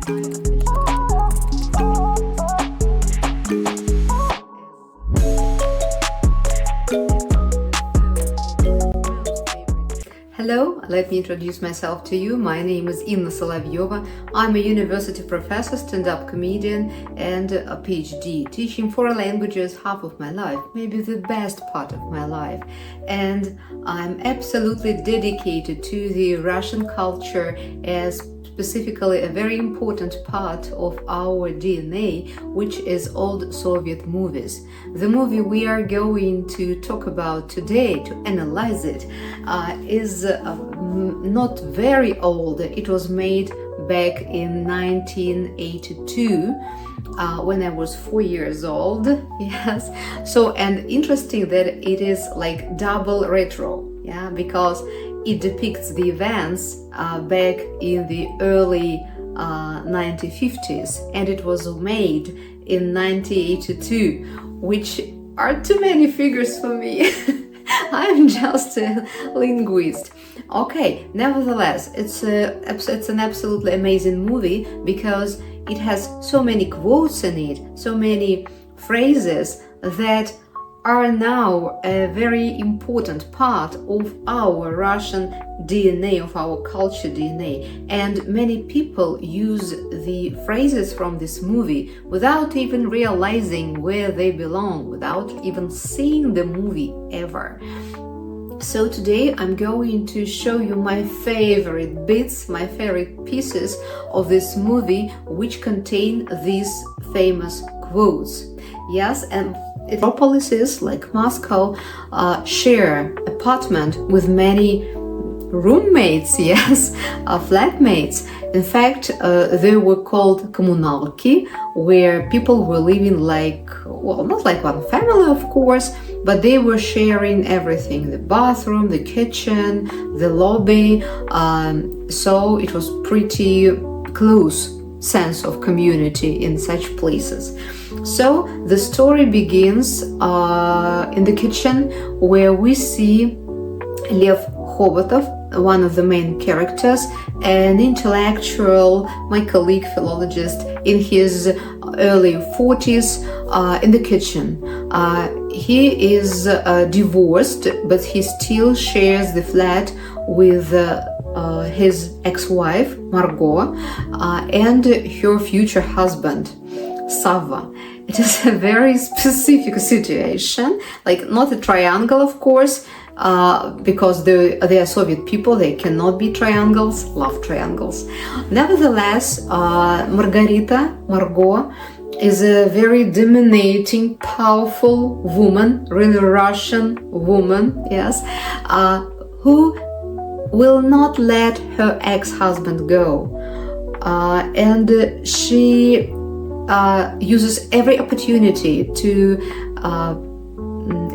Hello, let me introduce myself to you. My name is Inna Solovyova. I'm a university professor, stand-up comedian, and a PhD, teaching foreign languages half of my life, maybe the best part of my life. And I'm absolutely dedicated to the Russian culture as specifically a very important part of our DNA, which is old Soviet movies. The movie we are going to talk about today, to analyze it, is not very old. It was made back in 1982 when I was 4 years old. Yes. So, and interesting that it is like double retro, yeah, because it depicts the events back in the early 1950s, and it was made in 1982, which are too many figures for me. I'm just a linguist. Okay, nevertheless, it's an absolutely amazing movie because it has so many quotes in it, so many phrases that are now a very important part of our Russian DNA, of our culture DNA. And many people use the phrases from this movie without even realizing where they belong, without even seeing the movie ever. So today I'm going to show you my favorite bits, my favorite pieces of this movie which contain these famous quotes. Yes, and metropolises like Moscow share apartment with many roommates, yes, flatmates. In fact, they were called communalki, where people were living like, well, not like one family, of course, but they were sharing everything, the bathroom, the kitchen, the lobby. So it was pretty close sense of community in such places. So the story begins in the kitchen, where we see Lev Khobotov, one of the main characters, an intellectual, my colleague philologist in his early 40s, in the kitchen. He is divorced, but he still shares the flat with his ex-wife Margot and her future husband Sava. It is a very specific situation, like not a triangle, of course, because they are Soviet people, they cannot be triangles, love triangles. Nevertheless, Margot, is a very dominating, powerful woman, really Russian woman, yes, who will not let her ex-husband go. And she uses every opportunity to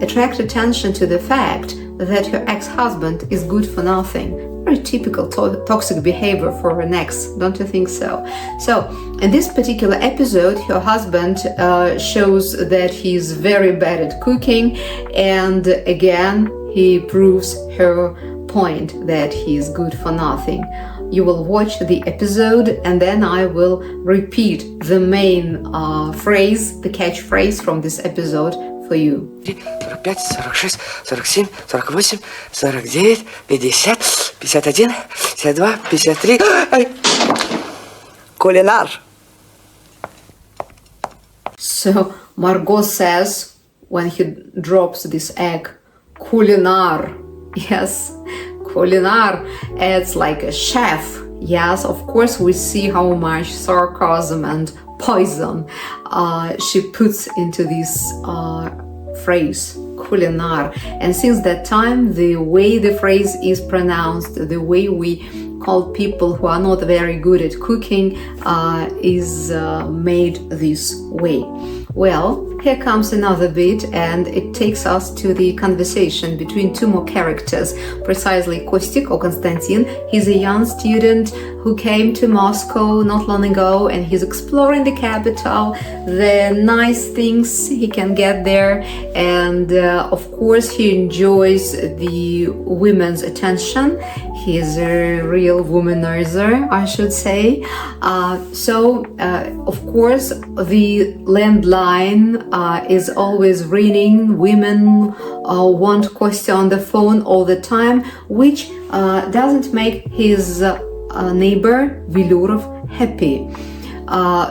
attract attention to the fact that her ex-husband is good for nothing. Very typical toxic behavior for an ex, don't you think so? So, in this particular episode, her husband shows that he's very bad at cooking, and again, he proves her point that he is good for nothing. You will watch the episode, and then I will repeat the main phrase, the catchphrase from this episode for you. 45, 46, 47, 48, 49, 50, 51, 52, 53. Culinar. So Margot says when he drops this egg, culinar. Yes, culinar. It's like a chef. Yes, of course we see how much sarcasm and poison she puts into this phrase, culinar. And since that time, the way the phrase is pronounced, the way we call people who are not very good at cooking is made this way. Well, here comes another bit, and it takes us to the conversation between two more characters, precisely Kostik or Konstantin. He's a young student who came to Moscow not long ago, and he's exploring the capital, the nice things he can get there, and of course he enjoys the women's attention. He is a real womanizer, I should say. Of course, the landline is always ringing. Women want Kostya on the phone all the time, which doesn't make his neighbor Velurov happy.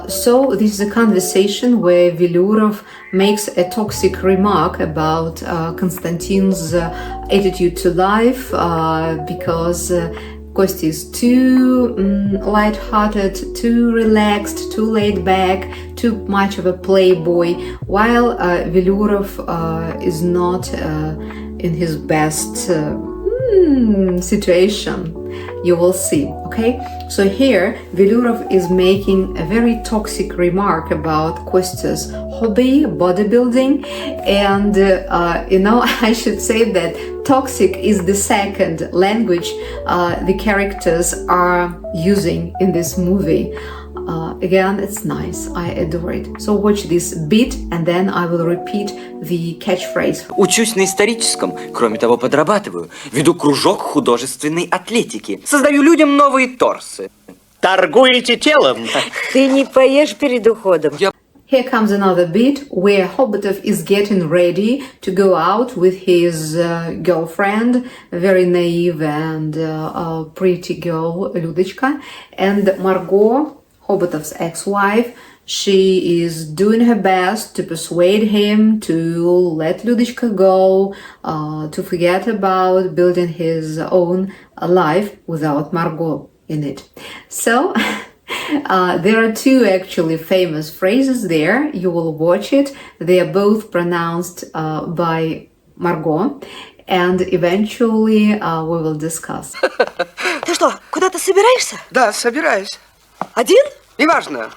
So this is a conversation where Velurov makes a toxic remark about Konstantin's attitude to life because Kostya is too light-hearted, too relaxed, too laid back, too much of a playboy, while Velurov is not in his best situation. You will see, okay? So here, Velurov is making a very toxic remark about Kostya's hobby, bodybuilding, and I should say that toxic is the second language the characters are using in this movie. Again, it's nice. I adore it. So watch this bit, and then I will repeat the catchphrase. Учусь на историческом, кроме того, подрабатываю. Веду кружок художественной атлетики. Создаю людям новые торсы. Торгуете телом? Ты не поешь перед уходом. Here comes another bit where Hobotov is getting ready to go out with his girlfriend, a very naive and pretty girl, Lyudочка, and Margot, Hobotov's ex-wife. She is doing her best to persuade him to let Lyudочka go, to forget about building his own life without Margot in it. So there are two actually famous phrases there. You will watch it. They are both pronounced by Margot, and eventually we will discuss. Ты что, куда-то собираешься? Да, собираюсь. Один? Неважно.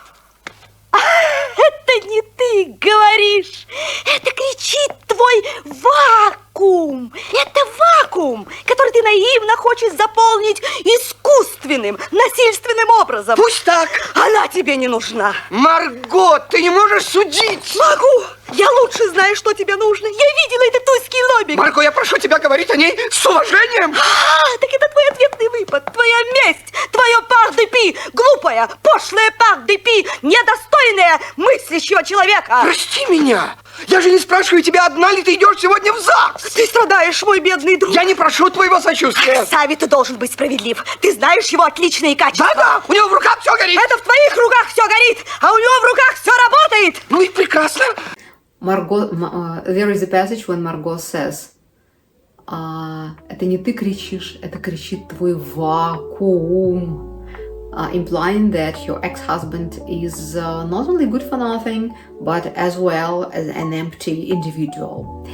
Это не ты говоришь. Это кричит твой вакуум. Это вакуум, который ты наивно хочешь заполнить искусственным, насильственным образом. Пусть так. Она тебе не нужна. Марго, ты не можешь судить. Могу. Я лучше знаю, что тебе нужно. Я видела этот тузкий лобик. Марго, я прошу тебя говорить о ней с уважением. Так это твой ответный выпад, твоя месть, твое пар-де-пи, глупая, пошлая пар-де-пи, недостойная мыслящего человека. Прости меня. Я же не спрашиваю тебя, одна ли ты идешь сегодня в ЗАГС. Ты страдаешь, мой бедный друг. Я не прошу твоего сочувствия. Сави, ты должен быть справедлив. Ты знаешь его отличные качества. Да-да, у него в руках все горит. Это в твоих руках все горит, а у него в руках все работает. Ну и прекрасно. Margot, there is a passage when Margot says, это не ты кричишь, это кричит твой вакуум. Implying that your ex-husband is not only good for nothing, but as well as an empty individual.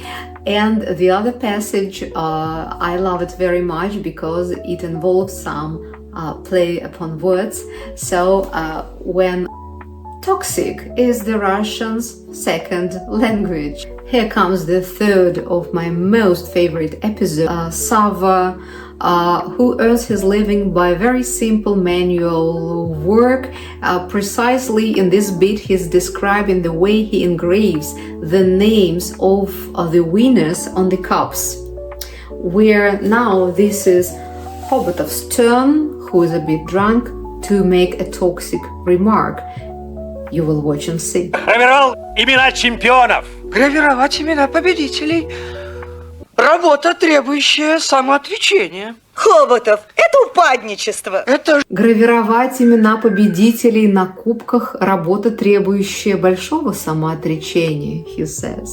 And the other passage, I love it very much because it involves some play upon words. So when toxic is the Russians' second language. Here comes the third of my most favorite episodes. Sava, who earns his living by very simple manual work. Precisely in this bit, he's describing the way he engraves the names of the winners on the cups. Where now this is Hobotov's turn, who is a bit drunk, to make a toxic remark. You will watch and see. Гравировал имена чемпионов. Гравировать имена победителей. Работа, требующая самоотречения. Хоботов, это упадничество. Это Гравировать имена победителей на кубках – работа, требующая большого самоотречения, he says.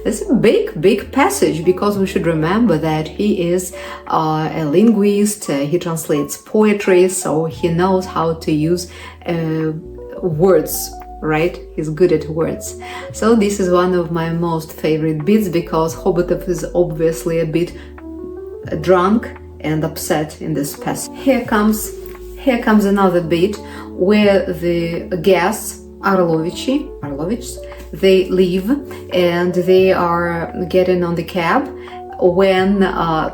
It's a big passage, because we should remember that he is a linguist, he translates poetry, so he knows how to use words, right? He's good at words. So this is one of my most favorite bits, because Hobotov is obviously a bit drunk and upset in this passage. Here comes another bit where the guests Arlovichs, they leave and they are getting on the cab when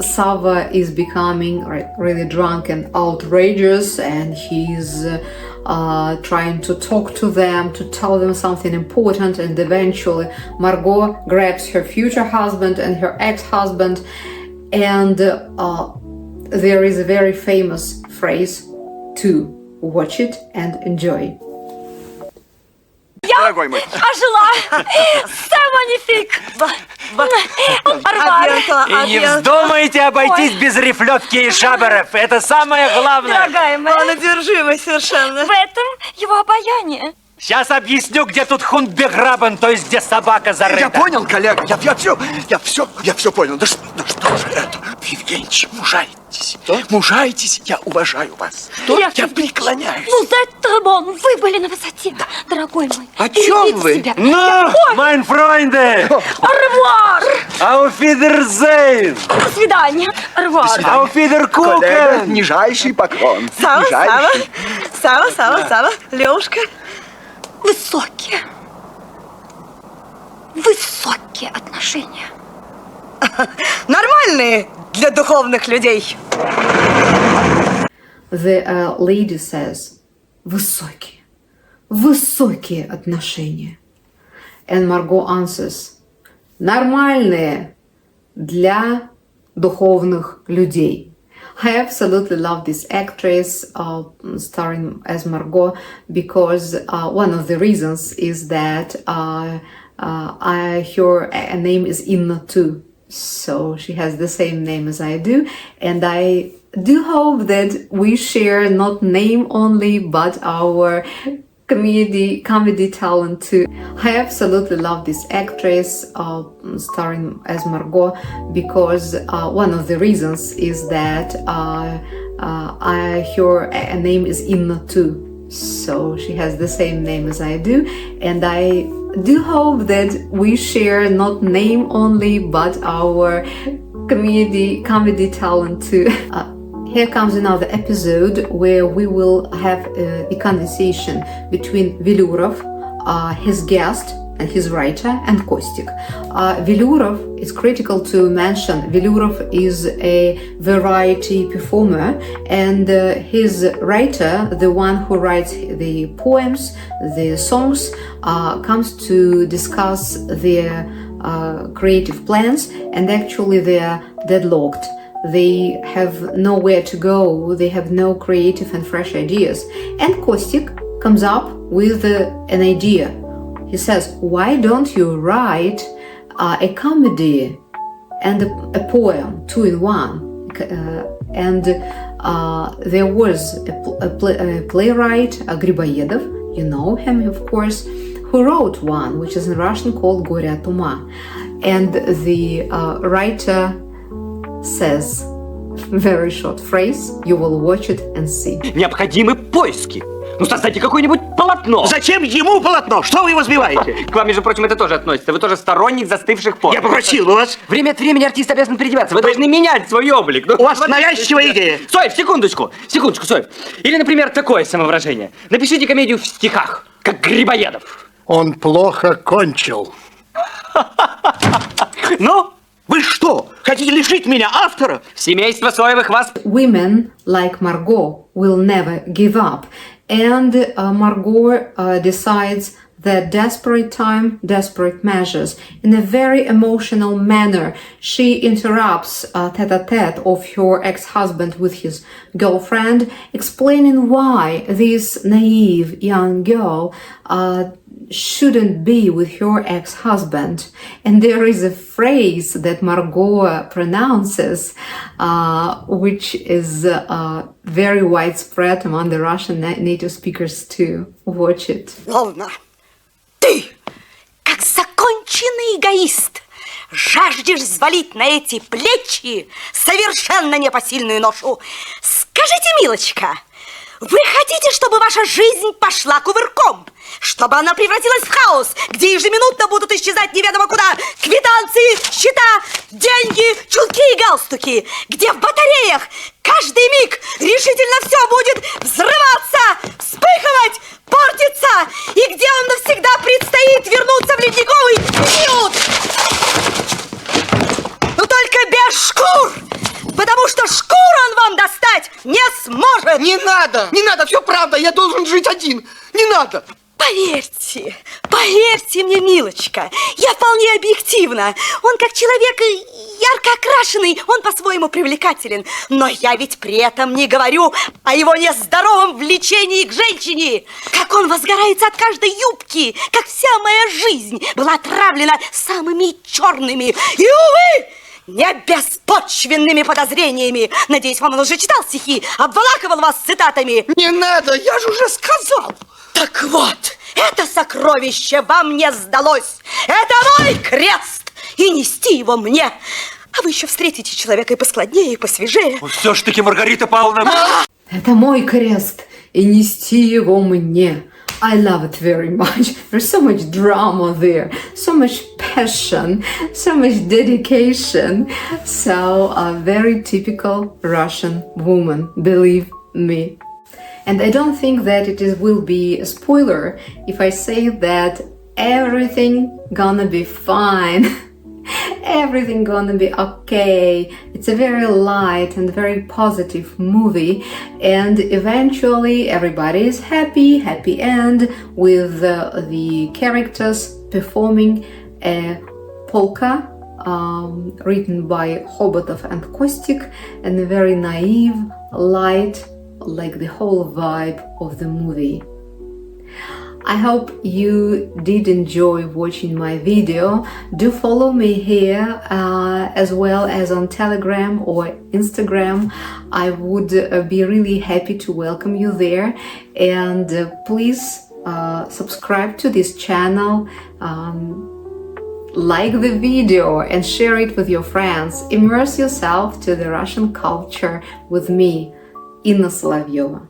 Sava is becoming really drunk and outrageous, and he's trying to talk to them, to tell them something important, and eventually Margot grabs her future husband and her ex-husband, and there is a very famous phrase to watch it and enjoy. Дорогой мой. Ожила! Самонифик! И не вздумайте обойтись без рифлевки и шаберов. Это самое главное. Дорогая моя, Он одержимый совершенно. в этом его обаяние. Сейчас объясню, где тут хундбеграбен, то есть где собака зарыта. Я понял, коллега, я все понял. Да что же это? Евгеньевич, мужайтесь. Мужайтесь, я уважаю вас. Я преклоняюсь. Ну, Требон, вы были на высоте, дорогой мой. О чем вы? Ну, mein Freunde! Арвуар! Auf Wiedersehen! До свидания. Арвуар. Auf Коллега, Wiederkuchen! нижайший поклон. Сава, Нижайший. Сава, Левушка. Высокие отношения. Нормальные для духовных людей. The lady says, высокие отношения. And Margot answers, нормальные для духовных людей. I absolutely love this actress starring as Margot because one of the reasons is that her name is Inna too. So she has the same name as I do, and I do hope that we share not name only but our comedy talent too. I absolutely love this actress starring as Margot because one of the reasons is that her name is Inna too. So she has the same name as I do, and I do hope that we share not name only but our comedy talent too. Here comes another episode where we will have a conversation between Velurov, his guest and his writer, and Kostik. Velurov, it's critical to mention, Velurov is a variety performer, and his writer, the one who writes the poems, the songs, comes to discuss their creative plans, and actually they are deadlocked. They have nowhere to go, they have no creative and fresh ideas. And Kostik comes up with an idea. He says, why don't you write a comedy and a poem, two in one? And there was a playwright, Griboyedov, you know him of course, who wrote one, which is in Russian called Горе от ума. And the writer says, very short phrase, you will watch it and see. Необходимы поиски. Ну, создайте какое-нибудь полотно. Зачем ему полотно? Что вы его сбиваете? К вам, между прочим, это тоже относится. Вы тоже сторонник застывших форм. Я попросил вас. Время от времени артист обязан переодеваться. Вы должны менять свой облик. Ну, У вас навязчивая идея. Соев, секундочку, Соев. Или, например, такое самовыражение. Напишите комедию в стихах, как Грибоедов. Он плохо кончил. Ну, вы что, хотите лишить меня автора? Семейство Соевых вас... Women like Margot will never give up. And Margot decides that desperate time, desperate measures. In a very emotional manner, she interrupts tête-à-tête of her ex-husband with his girlfriend, explaining why this naive young girl shouldn't be with her ex-husband. And there is a phrase that Margot pronounces, which is very widespread among the Russian native speakers too. Watch it. Волна, ты, как законченный эгоист, жаждешь взвалить на эти плечи совершенно непосильную ношу. Скажите, милочка, вы хотите, чтобы ваша жизнь пошла кувырком? Чтобы она превратилась в хаос, где ежеминутно будут исчезать неведомо куда квитанции, счета, деньги, чулки и галстуки, где в батареях каждый миг решительно все будет взрываться, вспыхивать, портиться, и где вам навсегда предстоит вернуться в ледниковый период. Но только без шкур, потому что шкур он вам достать не сможет. Не надо, все правда, я должен жить один. Не надо. Поверьте, Поверьте мне, милочка, я вполне объективна. Он как человек ярко окрашенный, он по-своему привлекателен. Но я ведь при этом не говорю о его нездоровом влечении к женщине. Как он возгорается от каждой юбки, как вся моя жизнь была отравлена самыми черными и, увы, не беспочвенными подозрениями. Надеюсь, вам он уже читал стихи, обволакивал вас цитатами. Не надо, я же уже сказал. Так вот, это сокровище вам не сдалось. Это мой крест, и нести его мне. А вы еще встретите человека и поскладнее, и посвежее. Все ж таки, Маргарита Павловна. Это мой крест, и нести его мне. I love it very much. There's so much drama there, so much passion, so much dedication. So a very typical Russian woman, believe me. And I don't think that will be a spoiler if I say that everything gonna be fine. Everything gonna be okay. It's a very light and very positive movie, and eventually everybody is happy end with the characters performing a polka written by Hobotov and Kostik, and a very naive, light, like the whole vibe of the movie. I hope you did enjoy watching my video. Do follow me here as well as on Telegram or Instagram. I would be really happy to welcome you there. And please subscribe to this channel, like the video and share it with your friends. Immerse yourself to the Russian culture with me, Inna Solovyova,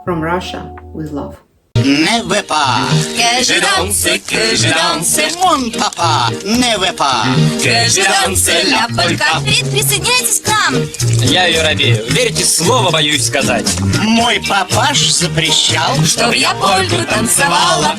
from Russia with love. Ne veux pas que je danse, mon papa, ne veut pas que je danse la polka. Присоединяйтесь к нам. Я ее робею. Верите, слово боюсь сказать. Мой папаш запрещал, Чтоб я польку танцевала.